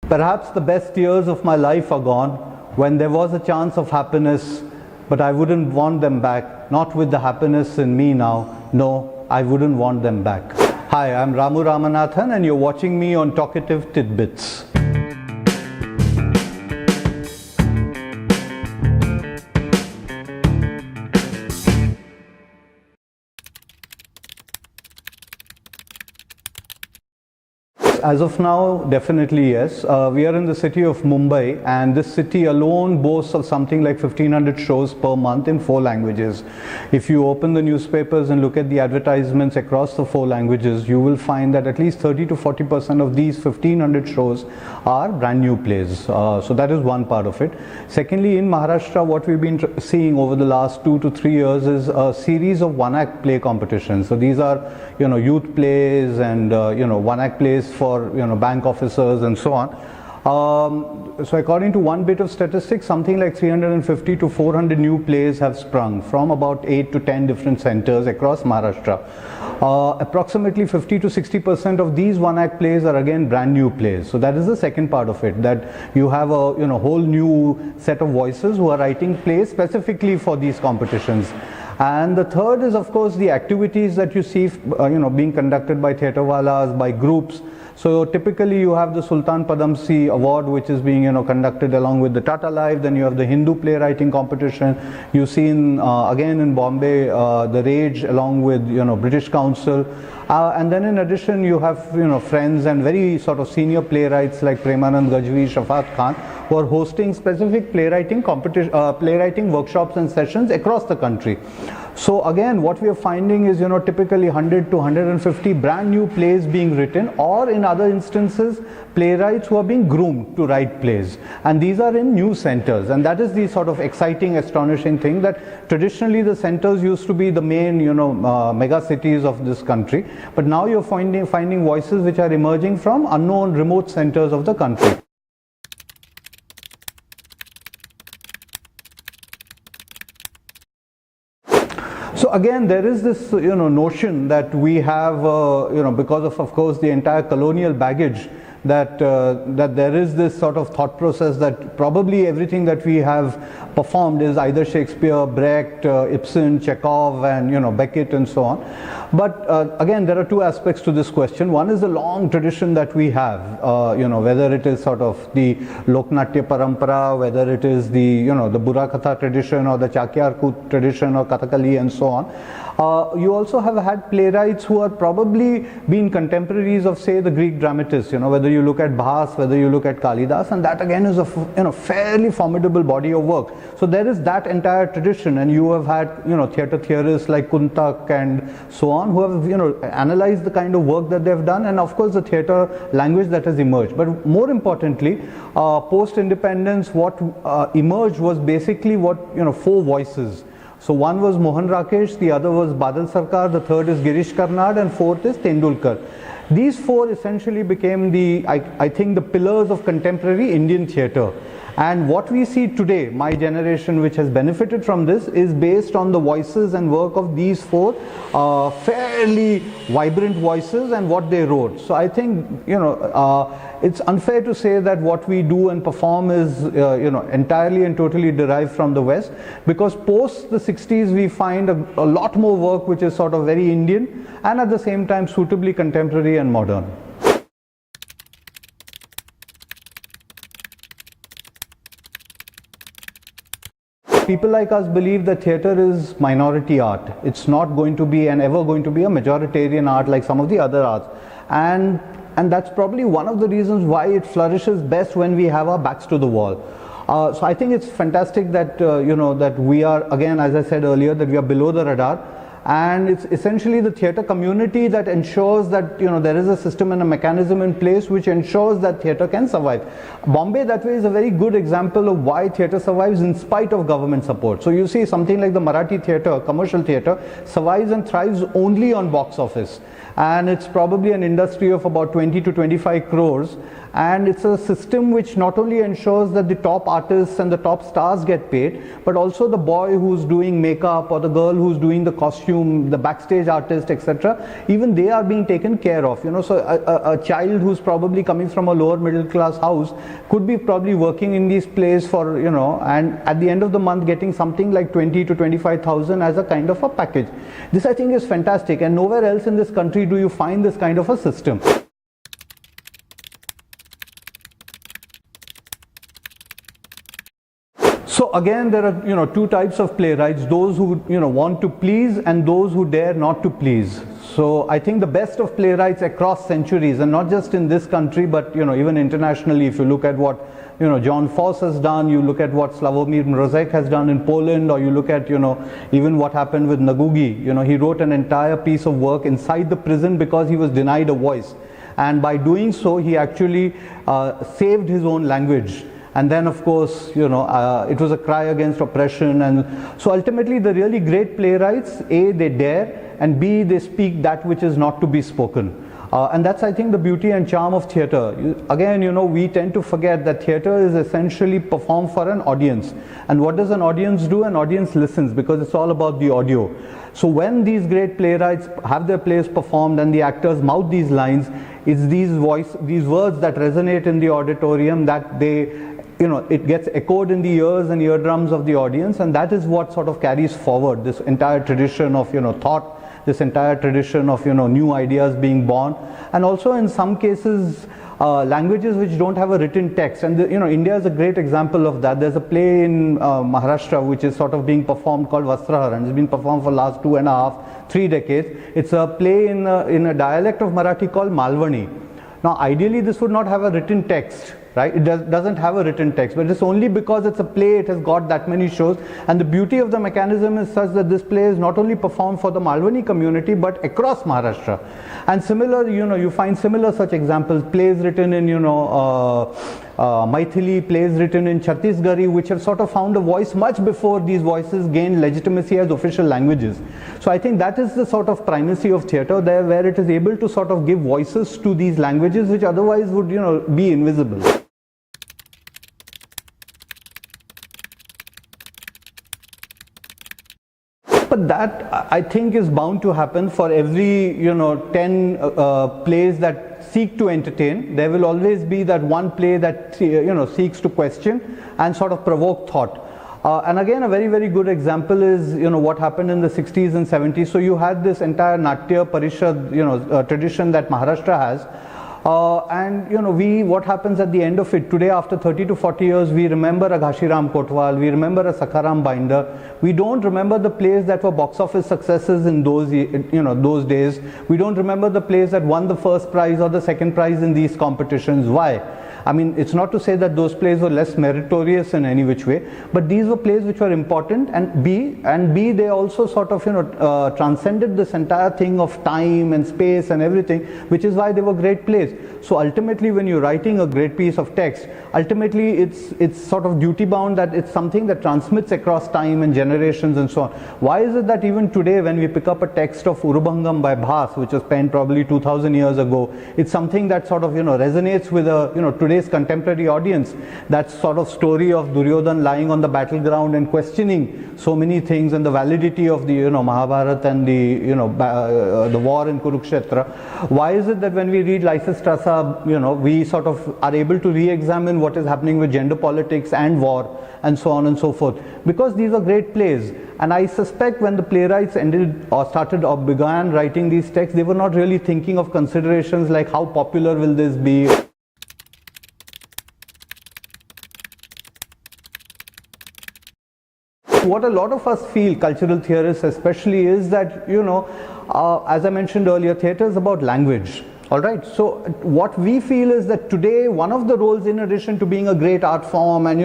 Perhaps the best years of my life are gone, when there was a chance of happiness, but I wouldn't want them back, not with the happiness in me now. No, I wouldn't want them back. Hi, I'm Ramu Ramanathan and you're watching me on Talkative Tidbits. As of now, definitely yes. We are in the city of Mumbai, and this city alone boasts of something like 1500 shows per month in 4 languages. If you open the newspapers and look at the advertisements across the 4 languages, you will find that at least 30 to 40% of these 1500 shows are brand new plays. So that is one part of it. Secondly, in Maharashtra, what we've been seeing over the last 2 to 3 years is a series of one-act play competitions. So these are, youth plays and, one-act plays for bank officers and so on. So according to one bit of statistics, something like 350 to 400 new plays have sprung from about 8 to 10 different centers across Maharashtra. Approximately 50 to 60% of these one-act plays are again brand new plays. So that is the second part of it, that you have a whole new set of voices who are writing plays specifically for these competitions. And the third is, of course, the activities that you see being conducted by theatrewalas, by groups. So typically you have the Sultan Padamsee Award, which is being conducted along with the Tata Live. Then you have the Hindu playwriting competition. You see again in Bombay the Rage along with British Council. And then in addition you have friends and very sort of senior playwrights like Premanand Gajvi, Shafat Khan, who are hosting specific playwriting workshops and sessions across the country. So again, what we are finding is typically 100 to 150 brand new plays being written, or in other instances playwrights who are being groomed to write plays, and these are in new centers. And that is the sort of exciting, astonishing thing, that traditionally the centers used to be the main mega cities of this country, but now you're finding voices which are emerging from unknown remote centers of the country. So again, there is this notion that we have because of course the entire colonial baggage, that there is this sort of thought process that probably everything that we have performed is either Shakespeare, Brecht, Ibsen, Chekhov, and Beckett and so on. But again, there are 2 aspects to this question. One is the long tradition that we have, whether it is sort of the Loknatya Parampara, whether it is the the Burakatha tradition or the Chakyar Koot tradition or Kathakali and so on. You also have had playwrights who are probably been contemporaries of, say, the Greek dramatists, whether you look at Bhas, whether you look at Kalidas, and that again is a fairly formidable body of work. So there is that entire tradition, and you have had theatre theorists like Kuntak and so on, who have analyzed the kind of work that they have done, and of course the theatre language that has emerged. But more importantly, post-independence, what emerged was basically 4 voices. So one was Mohan Rakesh, the other was Badal Sarkar, the third is Girish Karnad, and fourth is Tendulkar. These 4 essentially became I think the pillars of contemporary Indian theatre. And what we see today, my generation which has benefited from this, is based on the voices and work of these 4 fairly vibrant voices and what they wrote. So I think it's unfair to say that what we do and perform is entirely and totally derived from the West, because post the 60s we find a lot more work which is sort of very Indian and at the same time suitably contemporary and modern. People like us believe that theatre is minority art. It's not going to be and ever going to be a majoritarian art like some of the other arts. And that's probably one of the reasons why it flourishes best when we have our backs to the wall. So I think it's fantastic that, that we are, again, as I said earlier, that we are below the radar. And it's essentially the theatre community that ensures that there is a system and a mechanism in place which ensures that theatre can survive. Bombay that way is a very good example of why theatre survives in spite of government support. So you see something like the Marathi theatre, commercial theatre, survives and thrives only on box office, and it's probably an industry of about 20 to 25 crores, and it's a system which not only ensures that the top artists and the top stars get paid, but also the boy who's doing makeup or the girl who's doing the costume, the backstage artist, etc., even they are being taken care of. So a child who's probably coming from a lower middle class house could be probably working in these plays for, and at the end of the month getting something like 20 to 25,000 as a kind of a package. This, I think, is fantastic, and nowhere else in this country do you find this kind of a system. So again, there are two types of playwrights: those who want to please and those who dare not to please. So I think the best of playwrights across centuries, and not just in this country, but even internationally, if you look at what John Fosse has done, you look at what Sławomir Mrożek has done in Poland, or you look at even what happened with Nagugi. He wrote an entire piece of work inside the prison because he was denied a voice, and by doing so he actually saved his own language. And then, of course, it was a cry against oppression. And so ultimately the really great playwrights, A, they dare, and B, they speak that which is not to be spoken. And that's, I think, the beauty and charm of theatre. Again, we tend to forget that theatre is essentially performed for an audience. And what does an audience do? An audience listens, because it's all about the audio. So when these great playwrights have their plays performed and the actors mouth these lines, it's these words that resonate in the auditorium, that it gets echoed in the ears and eardrums of the audience, and that is what sort of carries forward this entire tradition of thought, this entire tradition of new ideas being born. And also in some cases languages which don't have a written text, and India is a great example of that. There's a play in Maharashtra which is sort of being performed called Vastraharan. It's been performed for the last 2.5, 3 decades. It's a play in a dialect of Marathi called Malwani. Now ideally this would not have a written text, right? It doesn't have a written text, but it's only because it's a play, it has got that many shows. And the beauty of the mechanism is such that this play is not only performed for the Malwani community, but across Maharashtra. And similar, you find similar such examples, plays written in, Maithili, plays written in Chhattisgarhi, which have sort of found a voice much before these voices gained legitimacy as official languages. So I think that is the sort of primacy of theatre there, where it is able to sort of give voices to these languages which otherwise would, be invisible. But that, I think, is bound to happen for every 10 plays that seek to entertain. There will always be that one play that seeks to question and sort of provoke thought. And again, a very, very good example is what happened in the 60s and 70s. So you had this entire Natya Parishad tradition that Maharashtra has. And what happens at the end of it today, after 30 to 40 years, we remember a Ghanshiram Kotwal, we remember a Sakaram Binder. We don't remember the plays that were box office successes in those days. We don't remember the plays that won the first prize or the second prize in these competitions. Why? I mean, it's not to say that those plays were less meritorious in any which way, but these were plays which were important, and B, they also sort of transcended this entire thing of time and space and everything, which is why they were great plays. So ultimately, when you're writing a great piece of text, ultimately it's sort of duty bound that it's something that transmits across time and generations and so on. Why is it that even today, when we pick up a text of Urubangam by Bhas, which was penned probably 2000 years ago, it's something that sort of resonates with a today's contemporary audience, that sort of story of Duryodhan lying on the battleground and questioning so many things and the validity of the Mahabharata and the war in Kurukshetra. Why is it that when we read Lysistrata, we sort of are able to re-examine what is happening with gender politics and war and so on and so forth? Because these are great plays. And I suspect when the playwrights ended or started or began writing these texts, they were not really thinking of considerations like how popular will this be. What a lot of us feel, cultural theorists especially, is that, as I mentioned earlier, theatre is about language. All right, so what we feel is that today one of the roles, in addition to being a great art form and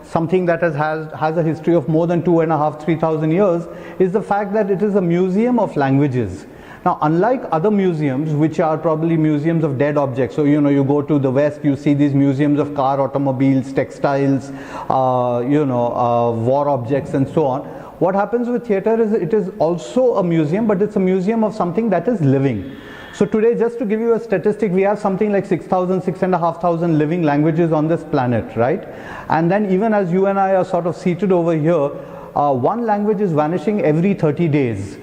something that has a history of more than 2,500-3,000 years, is the fact that it is a museum of languages. Now, unlike other museums, which are probably museums of dead objects, so you go to the West, you see these museums of car, automobiles, textiles, war objects and so on. What happens with theatre is it is also a museum, but it's a museum of something that is living. So today, just to give you a statistic, we have something like 6,000, 6,500 living languages on this planet, right? And then even as you and I are sort of seated over here, one language is vanishing every 30 days.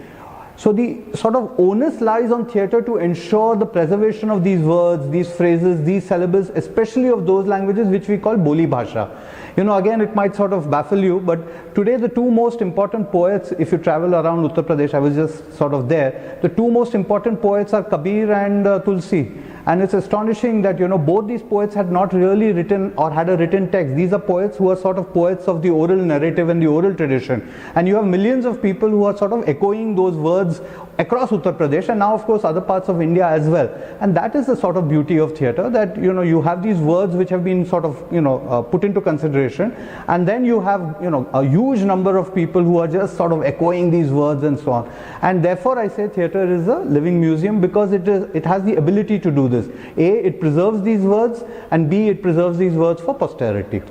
So the sort of onus lies on theatre to ensure the preservation of these words, these phrases, these syllables, especially of those languages which we call Boli Bhasha. You know, again, it might sort of baffle you, but today the two most important poets, if you travel around Uttar Pradesh, I was just sort of there, the two most important poets are Kabir and Tulsi. And it's astonishing that, you know, both these poets had not really written or had a written text. These are poets who are sort of poets of the oral narrative and the oral tradition. And you have millions of people who are sort of echoing those words across Uttar Pradesh and now of course other parts of India as well. And that is the sort of beauty of theatre, that, you know, you have these words which have been sort of, you know, put into consideration, and then you have, you know, a huge number of people who are just sort of echoing these words and so on. And therefore I say theatre is a living museum, because it has the ability to do this. A, it preserves these words, and B, it preserves these words for posterity.